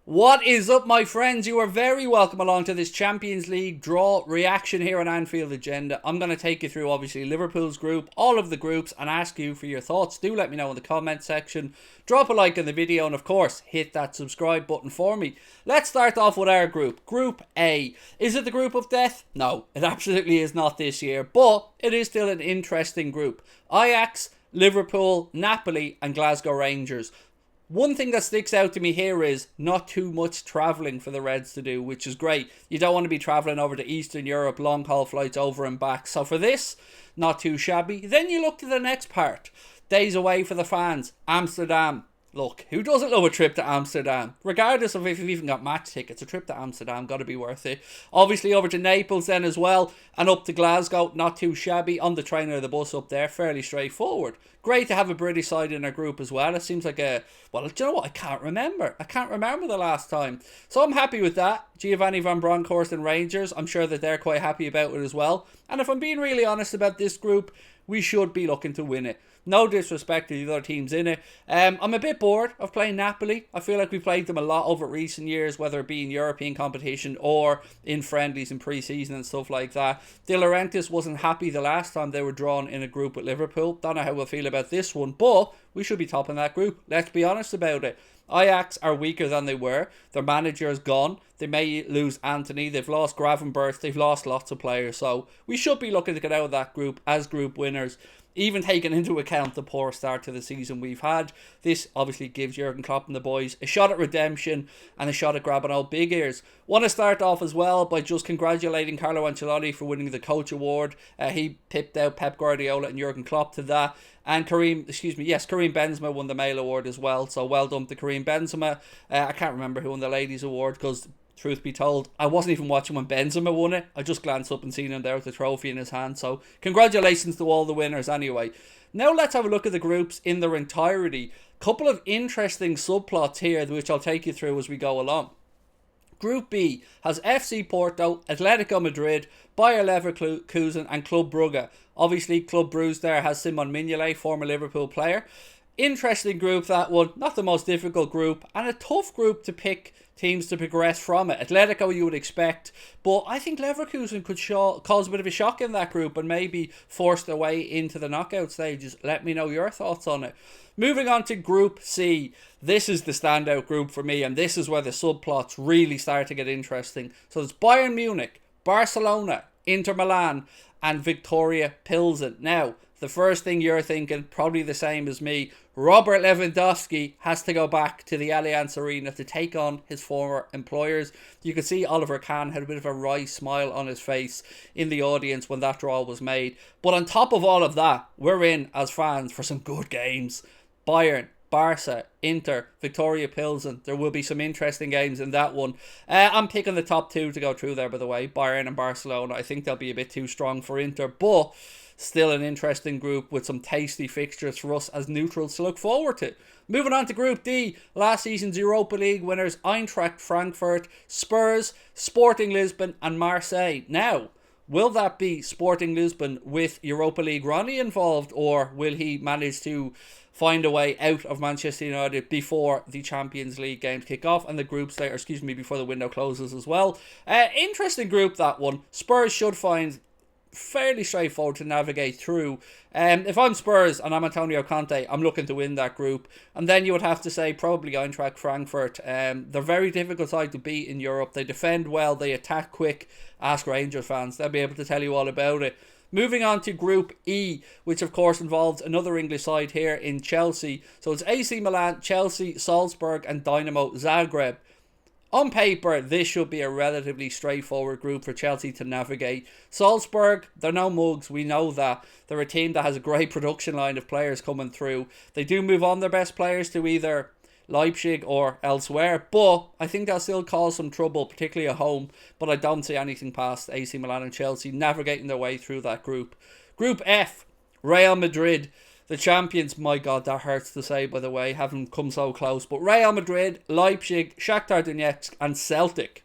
What is up, my friends? You are very welcome along to this Champions League draw reaction here on Anfield Agenda. I'm going to take you through, obviously, Liverpool's group, all of the groups, and ask you for your thoughts. Do let me know in the comment section. Drop a like on the video, and of course, hit that subscribe button for me. Let's start off with our group. Group A. Is it the group of death? No, it absolutely is not this year, but it is still an interesting group. Ajax, Liverpool, Napoli, and Glasgow Rangers. One thing that sticks out to me here is not too much travelling for the Reds to do, which is great. You don't want to be travelling over to Eastern Europe, long haul flights over and back. So for this, not too shabby. Then you look to the next part. Days away for the fans. Amsterdam. Look, who doesn't love a trip to Amsterdam? Regardless of if you've even got match tickets, a trip to Amsterdam got to be worth it. Obviously over to Naples then as well, and up to Glasgow, not too shabby. On the train or the bus up there, fairly straightforward. Great to have a British side in our group as well. It seems like well, do you know what? I can't remember the last time. So I'm happy with that. Giovanni Van Bronckhorst and Rangers, I'm sure that they're quite happy about it as well. And if I'm being really honest about this group, we should be looking to win it. No disrespect to the other teams in it. I'm a bit bored of playing Napoli. I feel like we played them a lot over recent years, whether it be in European competition or in friendlies in pre-season and stuff like that. De Laurentiis wasn't happy the last time they were drawn in a group with Liverpool. Don't know how we'll feel about this one, but we should be topping that group. Let's be honest about it. Ajax are weaker than they were. Their manager is gone. They may lose Anthony. They've lost Gravenberch. They've lost lots of players. So we should be looking to get out of that group as group winners. Even taking into account the poor start to the season we've had, this obviously gives Jurgen Klopp and the boys a shot at redemption and a shot at grabbing old big ears. Want to start off as well by just congratulating Carlo Ancelotti for winning the coach award. He pipped out Pep Guardiola and Jurgen Klopp to that. And Karim Benzema won the male award as well. So well done to Karim Benzema. I can't remember who won the ladies award because, truth be told, I wasn't even watching when Benzema won it. I just glanced up and seen him there with the trophy in his hand. So congratulations to all the winners anyway. Now let's have a look at the groups in their entirety. Couple of interesting subplots here which I'll take you through as we go along. Group B has FC Porto, Atletico Madrid, Bayer Leverkusen and Club Brugge. Obviously Club Brugge there has Simon Mignolet, former Liverpool player. Interesting group, that one. Not the most difficult group, and a tough group to pick teams to progress from it. Atletico you would expect, but I think Leverkusen could cause a bit of a shock in that group and maybe force their way into the knockout stages. Let me know your thoughts on it. Moving on to Group C. This is the standout group for me, and this is where the subplots really start to get interesting. So it's Bayern Munich, Barcelona, Inter Milan, and Victoria Pilsen. Now, the first thing you're thinking, probably the same as me, Robert Lewandowski has to go back to the Allianz Arena to take on his former employers. You could see Oliver Kahn had a bit of a wry smile on his face in the audience when that draw was made. But on top of all of that, we're in as fans for some good games. Bayern, Barca, Inter, Victoria Pilsen. There will be some interesting games in that one. I'm picking the top two to go through there, by the way. Bayern and Barcelona. I think they'll be a bit too strong for Inter, but still an interesting group with some tasty fixtures for us as neutrals to look forward to. Moving on to Group D, last season's Europa League winners Eintracht Frankfurt, Spurs, Sporting Lisbon and Marseille. Now, will that be Sporting Lisbon with Europa League Ronnie involved, or will he manage to find a way out of Manchester United before the Champions League games kick off and the group stage, before the window closes as well? Interesting group, that one. Spurs should find fairly straightforward to navigate through. If I'm Spurs and I'm Antonio Conte, I'm looking to win that group. And then you would have to say probably Eintracht Frankfurt. They're a very difficult side to beat in Europe. They defend well, they attack quick. Ask Rangers fans, they'll be able to tell you all about it. Moving on to Group E, which of course involves another English side here in Chelsea. So it's AC Milan, Chelsea, Salzburg and Dynamo Zagreb. On paper, this should be a relatively straightforward group for Chelsea to navigate. Salzburg, they're no mugs, we know that. They're a team that has a great production line of players coming through. They do move on their best players to either Leipzig or elsewhere, but I think they'll still cause some trouble, particularly at home. But I don't see anything past AC Milan and Chelsea navigating their way through that group. Group F, Real Madrid, the champions. My God, that hurts to say, by the way, haven't come so close. But Real Madrid, Leipzig, Shakhtar Donetsk and Celtic.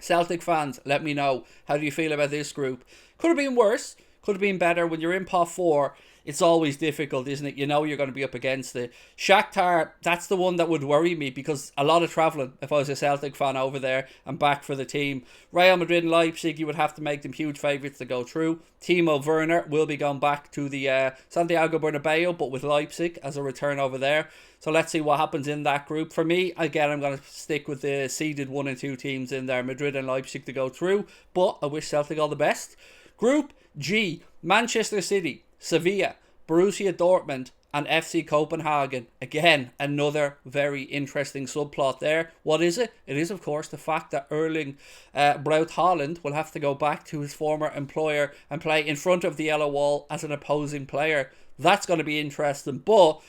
Celtic fans, let me know, how do you feel about this group? Could have been worse, could have been better. When you're in pot 4, it's always difficult, isn't it? You know you're going to be up against it. Shakhtar, that's the one that would worry me because a lot of travelling if I was a Celtic fan over there and back for the team. Real Madrid and Leipzig, you would have to make them huge favourites to go through. Timo Werner will be going back to the Santiago Bernabeu, but with Leipzig as a return over there. So let's see what happens in that group. For me, again, I'm going to stick with the seeded 1 and 2 teams in there, Madrid and Leipzig, to go through. But I wish Celtic all the best. Group G, Manchester City, Sevilla, Borussia Dortmund and FC Copenhagen. Again, another very interesting subplot there. What is it? It is, of course, the fact that Erling Braut Haaland will have to go back to his former employer and play in front of the yellow wall as an opposing player. That's going to be interesting. But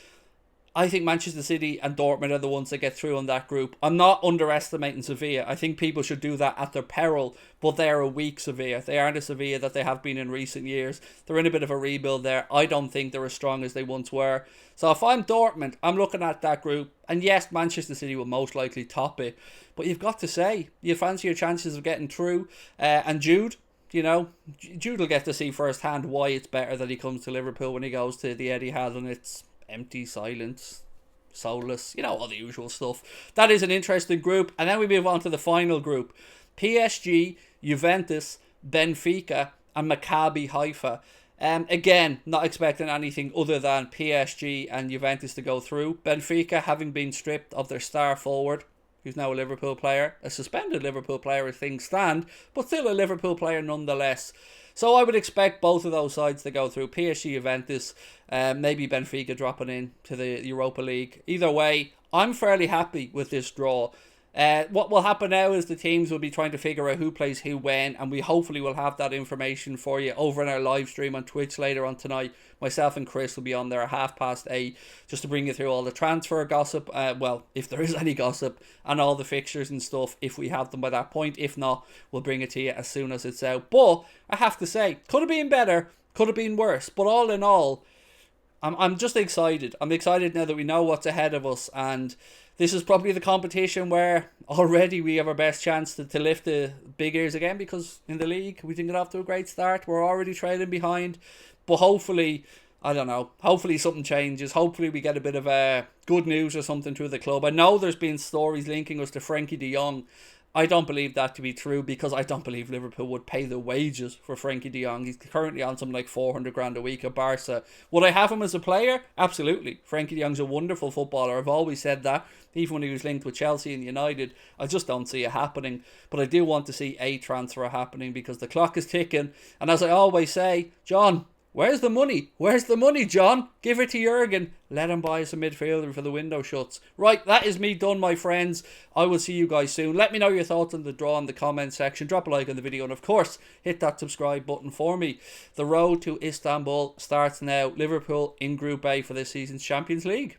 I think Manchester City and Dortmund are the ones that get through on that group. I'm not underestimating Sevilla. I think people should do that at their peril, but they are a weak Sevilla. They aren't a Sevilla that they have been in recent years. They're in a bit of a rebuild there. I don't think they're as strong as they once were. So if I'm Dortmund, I'm looking at that group, and yes, Manchester City will most likely top it, but you've got to say, you fancy your chances of getting through, and Jude, you know, Jude will get to see firsthand why it's better that he comes to Liverpool when he goes to the Etihad and it's empty, silence, soulless, you know, all the usual stuff. That is an interesting group. And then we move on to the final group. PSG, Juventus, Benfica and Maccabi Haifa. Again, not expecting anything other than PSG and Juventus to go through. Benfica having been stripped of their star forward, who's now a Liverpool player, a suspended Liverpool player as things stand, but still a Liverpool player nonetheless. So I would expect both of those sides to go through. PSG, Juventus, maybe Benfica dropping in to the Europa League. Either way, I'm fairly happy with this draw. What will happen now is the teams will be trying to figure out who plays who when, and we hopefully will have that information for you over in our live stream on Twitch later on tonight. Myself and Chris will be on there at 8:30 just to bring you through all the transfer gossip, well, if there is any gossip, and all the fixtures and stuff if we have them by that point. If not, we'll bring it to you as soon as it's out. But I have to say, could have been better, could have been worse, but all in all, I'm just excited. I'm excited now that we know what's ahead of us, and this is probably the competition where already we have our best chance to lift the big ears again, because in the league we didn't get off to a great start. We're already trailing behind, but hopefully, I don't know, hopefully something changes. Hopefully we get a bit of good news or something through the club. I know there's been stories linking us to Frenkie de Jong. I don't believe that to be true, because I don't believe Liverpool would pay the wages for Frenkie de Jong. He's currently on something like 400 grand a week at Barca. Would I have him as a player? Absolutely. Frenkie de Jong's a wonderful footballer. I've always said that, even when he was linked with Chelsea and United. I just don't see it happening. But I do want to see a transfer happening, because the clock is ticking. And as I always say, John, where's the money? Where's the money, John? Give it to Jurgen. Let him buy us a midfielder for the window shuts. Right, that is me done, my friends. I will see you guys soon. Let me know your thoughts on the draw in the comment section. Drop a like on the video, and of course, hit that subscribe button for me. The road to Istanbul starts now. Liverpool in Group A for this season's Champions League.